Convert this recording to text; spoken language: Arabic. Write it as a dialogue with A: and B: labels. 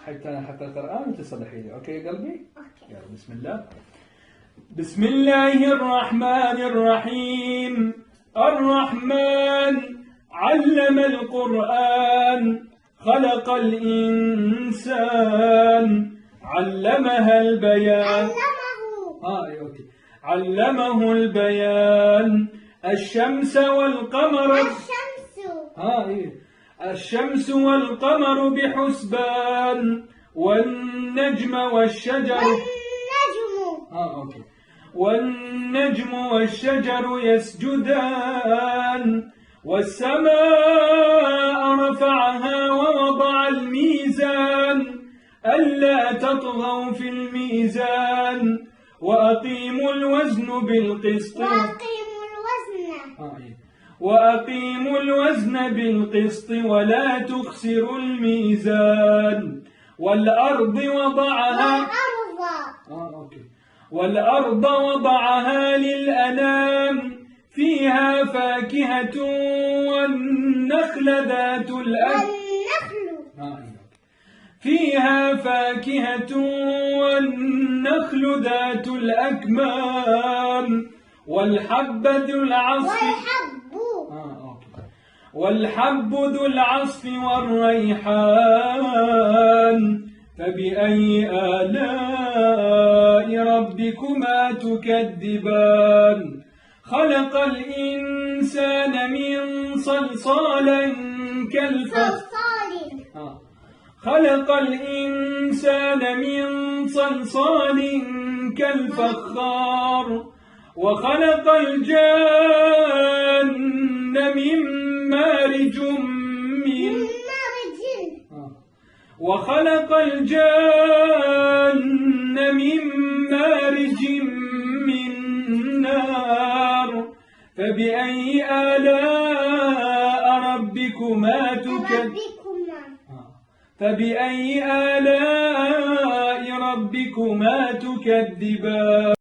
A: حتى القرآن وتصلحي لي. أوكي يا قلبي؟
B: أوكي.
A: يلا بسم الله. بسم الله الرحمن الرحيم. الرحمن علم القرآن خلق الإنسان علمها البيان. أوكي. علمه البيان. الشمس والقمر. الشمس والقمر بحسبان والنجم والشجر. والنجم والشجر يسجدان والسماء رفعها ووضع الميزان ألا تطغوا في الميزان وأقيموا الوزن بالقسط. وأقيموا الوزن بالقسط ولا تخسروا الميزان. والأرض وضعها للأنام فيها فاكهة والنخل ذات الأكمام والحب ذو العصف والريحان. فبأي آلاء ربكما تكذبان. خلق الإنسان من صلصال كالفخار وخلق الجان من مارج من نار. فبأي آلاء ربكما تكذبان.